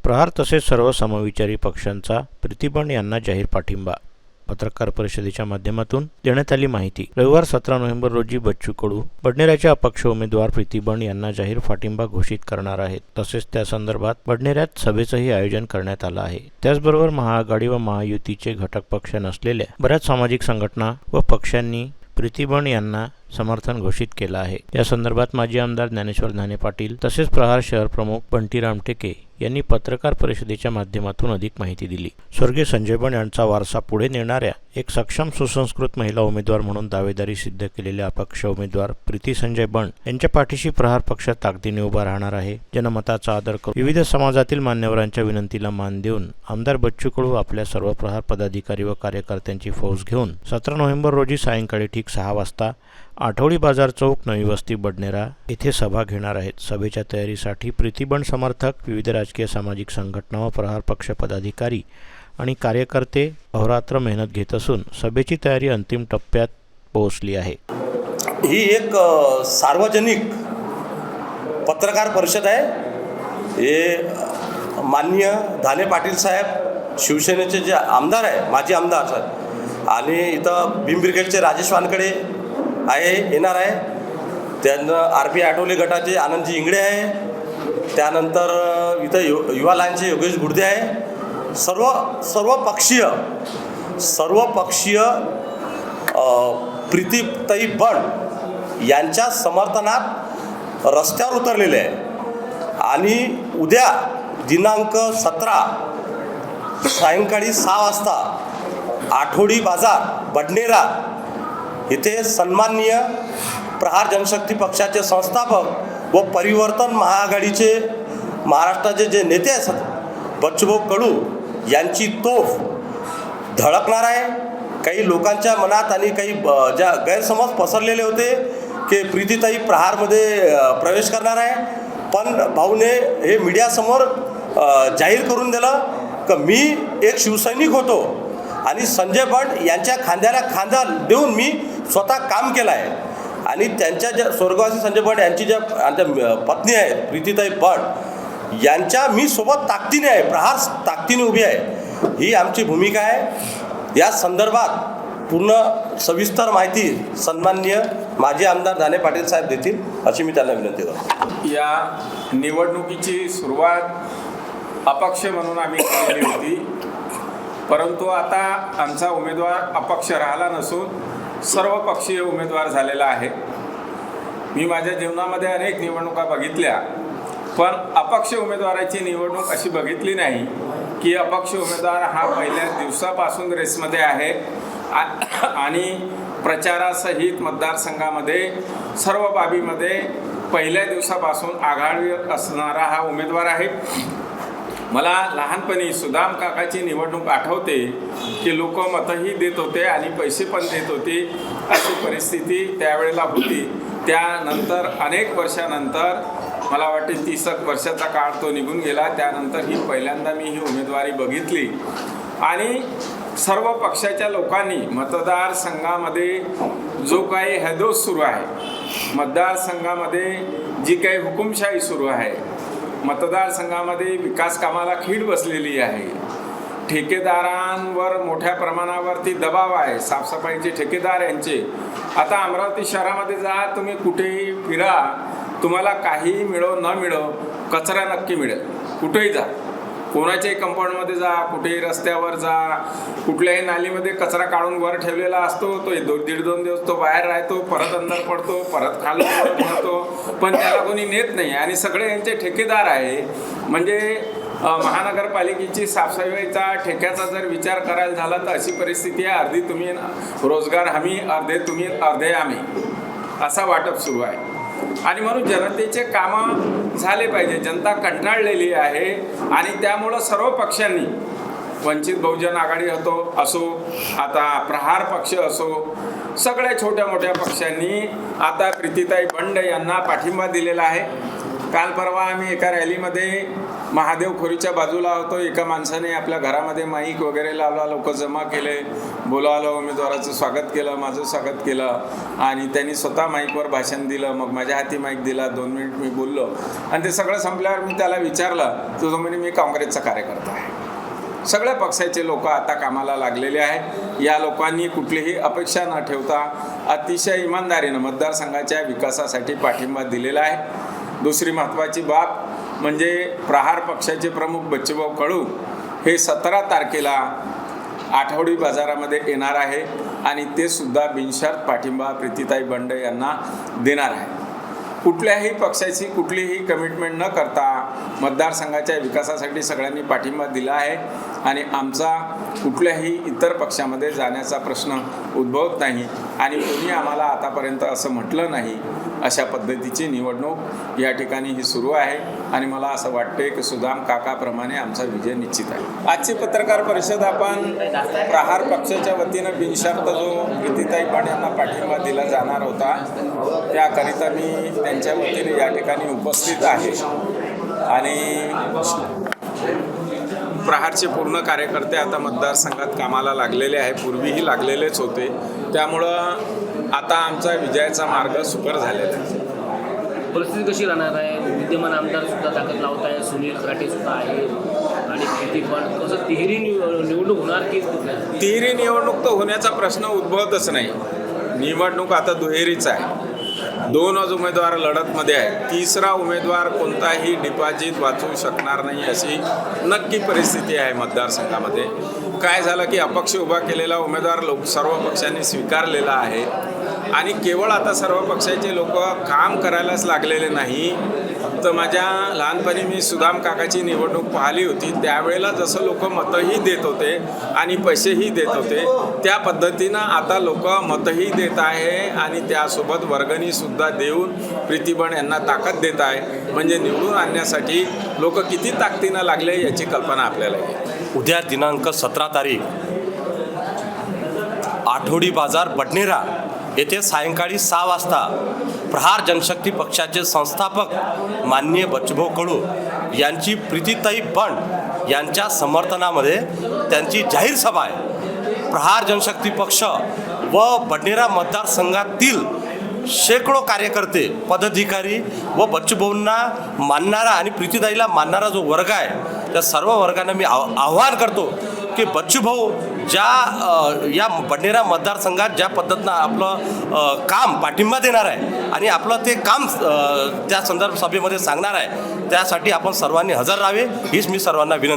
प्रहार तसेच सर्व समविचारी पक्षांचा प्रीतिबंड यांना जाहीर पाठिंबा. पत्रकार परिषदेच्या माध्यमातून देण्यात आली माहिती. रविवार 17 नोव्हेंबर रोजी बच्चू कडू बडनेराचे अपक्ष उमेदवार प्रीतिबंड यांना जाहीर पाठिंबा घोषित करणार आहेत. तसेच त्या संदर्भात बडनेऱ्यात सभेचंही आयोजन करण्यात आलं आहे. त्याचबरोबर महाआघाडी व महायुतीचे घटक पक्ष नसलेल्या बऱ्याच सामाजिक संघटना व पक्षांनी प्रीतिबंड यांना समर्थन घोषित केलं आहे. या संदर्भात माजी आमदार ज्ञानेश्वर धाने पाटील तसेच प्रहार शहर प्रमुख बंटीराम टेके यांनी पत्रकार परिषदेच्या माध्यमातून अधिक माहिती दिली. स्वर्गीय संजय बंड यांचा वारसा पुढे नेणाऱ्या एक सक्षम सुसंस्कृत महिला उमेदवार म्हणून दावेदारी सिद्ध केलेल्या अपक्ष उमेदवार प्रीती संजय बंड यांच्या पाठीशी प्रहार पक्ष ताकदीने उभा राहणार आहे. जनमताचा आदर करून विविध समाजातील मान्यवरांच्या विनंतीला मान देऊन आमदार बच्चू कडू आपल्या सर्व प्रहार पदाधिकारी व कार्यकर्त्यांची फौज घेऊन 17 नोव्हेंबर रोजी सायंकाळी ठीक 6 वाजता आठवडी बाजार चौक, नवी वस्ती, बडनेरा येथे सभा घेणार आहेत. सभेच्या तयारीसाठी प्रीतिबंड समर्थक, विविध राजकीय सामाजिक संघटना व प्रहार पक्ष पदाधिकारी आणि कार्यकर्ते अहोरात्र मेहनत घेत असून सभेची तयारी अंतिम टप्प्यात पोहोचली आहे. ही एक सार्वजनिक पत्रकार परिषद आहे. हे माननीय धाने पाटील साहेब शिवसेनेचे जे आमदार आहे, माजी आमदार साहेब, आणि इथं भीमब्रिगेडचे राजेश वानकडे आहे, येणार आहे. त्यानं RP आठवले गटाचे आनंदजी इंगडे आहे. त्यानंतर इथं युवा लाईनचे योगेश गुडदे आहे. सर्व पक्षीय प्रीतीताई बंड यांच्या समर्थनात रस्त्यावर उतरलेले आहे. आणि उद्या दिनांक 17 सायंकाळी 6 वाजता आठवडी बाजार, बडनेरा इथे सन्माननीय प्रहार जनशक्ती पक्षाचे संस्थापक व परिवर्तन महाआघाडीचे महाराष्ट्राचे जे नेते आहेत बच्चूभाऊ कडू यांची तोफ धडकणार आहे. काही लोकांच्या मनात आणि काही ज्या गैरसमज पसरलेले होते की प्रीतीताई प्रहारमध्ये प्रवेश करणार आहे, पण भाऊने हे मीडियासमोर जाहीर करून दिलं की मी एक शिवसैनिक होतो आणि संजय बंड यांच्या खांद्याला खांदा देऊन मी स्वतः काम केलं आहे. आणि त्यांच्या ज्या स्वर्गवासी संजय बंड यांची ज्या पत्नी आहेत प्रीतीताई बंड यांच्या मी सोबत ताकदीने आहे, प्रहार ताकदीने उभी आहे, ही आमची भूमिका आहे. या संदर्भात पूर्ण सविस्तर माहिती सन्माननीय माजी आमदार धाने पाटील साहेब देतील अशी मी त्यांना विनंती करतो. या निवडणुकीची सुरुवात अपक्ष म्हणून आम्ही केली होती, परंतु आता आमचा उमेदवार अपक्ष राहिला नसून सर्व पक्षीय उमेदवार झालेला आहे. मी माझ्या जीवनामध्ये अनेक निवडणुका बघितल्या, पण अपक्ष उमेदवाराची निवडणूक अशी बघितली नाही की अपक्ष उमेदवार हा पहिल्या दिवसापासून रेसमध्ये आहे आणि प्रचारासहित मतदारसंघामध्ये सर्व बाबीमध्ये पहिल्या दिवसापासून आघाडीवर असणारा हा उमेदवार आहे. मला लहानपणी सुदाम काकाची निवडणूक आठवते की लोक मतही देत होते आणि पैसे पण देत होते, अशी परिस्थिती त्यावेळेला होती. त्यानंतर अनेक वर्षानंतर मला वाटते 30 वर्षाचा काळ तो निघून गेला. त्यानंतर ही पहिल्यांदा मी ही उमेदवारी बघितली आणि सर्व पक्षाच्या लोकांनी मतदारसंघामध्ये जो काही हैदोस सुरू आहे, मतदारसंघामध्ये जी काही हुकुमशाही सुरू आहे, मतदारसंघामध्ये विकास कामाला खीळ बसलेली आहे, ठेकेदारांवर मोठ्या प्रमाणावरती दबाव आहे, साफसफाईचे ठेकेदार यांचे. आता अमरावती शहरामध्ये जा, तुम्ही कुठेही फिरा, तुम्हाला काहीही मिळो न मिळो कचरा नक्की मिळेल. कुठेही जा, कोणाच्याही कंपाऊंडमध्ये जा, कुठेही रस्त्यावर जा, कुठल्याही नालीमध्ये कचरा काढून वर ठेवलेला असतो, तो 1-2 दिवस तो बाहेर राहतो, परत अंदर पडतो, परत खाली पडतो, पण त्याला कोणी नेत नाही. आणि सगळे यांचे ठेकेदार आहे. म्हणजे महानगरपालिकेची साफसफाईचा ठेक्याचा जर विचार करायला झाला तर अशी परिस्थिती आहे, अर्धी तुम्ही रोजगार हमी, अर्धे तुम्ही, अर्धे आम्ही, असा वाटप सुरू आहे. आणि म्हणून जनतेचे कामं झाले पाहिजे. जनता कंटाळलेली आहे आणि त्यामुळं सर्व पक्षांनी, वंचित बहुजन आघाडी असो, आता प्रहार पक्ष असो, सगळ्या छोट्या मोठ्या पक्षांनी आता प्रीतीताई बंड यांना पाठिंबा दिलेला आहे. काल परवा आम्ही एका रॅलीमध्ये महादेव खोरीच्या बाजूला होतो. एका माणसाने आपल्या घरामध्ये माईक वगैरे लावला, लोक जमा केले, बोलावलं, उमेदवाराचं स्वागत केलं, माझं स्वागत केलं आणि त्यांनी स्वतः माईकवर भाषण दिलं. मग माझ्या हाती माईक दिला, 2 मिनिट मी बोललो आणि ते सगळं संपल्यावर मी त्याला विचारलं, तो म्हणे मी काँग्रेसचा कार्यकर्ता आहे. सगळ्या पक्षाचे लोक आता कामाला लागलेले आहे. या लोकांनी कुठलीही अपेक्षा न ठेवता अतिशय इमानदारीनं मतदारसंघाच्या विकासासाठी पाठिंबा दिलेला आहे. दुसरी महत्त्वाची बाब म्हणजे प्रहार पक्षाचे प्रमुख बच्चूभाऊ कडू हे 17 तारखेला आठवडी बाजारामध्ये येणार आहे आणि ते सुद्धा बिनशर्त पाठिंबा प्रीतीताई बंड यांना देणार आहे. कुठल्याही पक्षाची कुठलीही कमिटमेंट न करता मतदारसंघाच्या विकासासाठी सगळ्यांनी पाठिंबा दिला आहे आणि आमचा कुठल्याही इतर पक्षामध्ये जाण्याचा प्रश्न उद्भवत नाही आणि कोणी आम्हाला आतापर्यंत असं म्हटलं नाही. अशा पद्धतीची निवडणूक या ठिकाणी ही सुरू आहे आणि मला असं वाटते की सुदाम काकाप्रमाणे आमचा विजय निश्चित आहे. आजची पत्रकार परिषद आपण प्रहार पक्षाच्या वतीनं बिनशर्त जो प्रीतीताई बंड यांना पाठिंबा दिला जाणार होता त्याकरिता मी त्यांच्या वतीने या ठिकाणी उपस्थित आहे आणि प्रहारचे पूर्ण कार्यकर्ते आता मतदारसंघात कामाला लागलेले आहे, पूर्वीही लागलेलेच होते. त्यामुळं आता आमचा विजयाचा मार्ग सुकर झालेला आहे. परिस्थिती कशी राहणार आहे? विद्यमान आमदार सुद्धा ताकद लावत आहे, सुनील खराटे सुद्धा आहे आणि प्रीती बंड, कसं तिहेरी निवडणूक होणार की? तिहेरी निवडणूक तर होण्याचा प्रश्न उद्भवतच नाही. निवडणूक आता दुहेरीच आहे. 2 उमेदवार लढतमध्ये आहे. तिसरा उमेदवार कोणताही डिपॉझिट वाचवू शकणार नाही अशी नक्की परिस्थिती आहे मतदारसंघामध्ये. काय झालं की अपक्ष उभा केलेला उमेदवार सर्व पक्षांनी स्वीकारलेला आहे आणि केवळ आता सर्व पक्षाचे लोक काम करायलाच लागलेले नाही. तर माझ्या लहानपणी मी सुदाम काकाची निवडणूक पाहिली होती. त्यावेळेला जसं लोक मतही देत होते आणि पैसेही देत होते त्या पद्धतीनं आता लोक मतही देत आहे आणि त्यासोबत वर्गणीसुद्धा देऊन प्रीती बंड यांना ताकद देत आहे. म्हणजे निवडून आणण्यासाठी लोक किती ताकदीनं लागले याची कल्पना आपल्याला येईल. उद्या दिनांक 17 तारीख आठवडी बाजार बडनेरा येथे सायंकाळी 6 वाजता प्रहार जनशक्ती पक्षाचे संस्थापक माननीय बच्चूभाऊ कडू यांची प्रीतीताई बंड यांच्या समर्थनामध्ये त्यांची जाहीर सभा आहे. प्रहार जनशक्ती पक्ष व बडनेरा मतदारसंघातील शेकडो कार्यकर्ते, पदाधिकारी व बच्चूभाऊंना मानणारा आणि प्रीतीताईला मानणारा जो वर्ग आहे त्या सर्व वर्गांना मी आव्हान करतो की बच्चूभाऊ या बडनेरा मतदारसंघात ज्या पद्धतीनं आपलं काम पाठिंबा देणार आहे आणि आपलं ते काम त्या संदर्भ सभेमध्ये सांगणार आहे त्यासाठी आपण सर्वांनी हजर राहावे हीच मी सर्वांना विनंती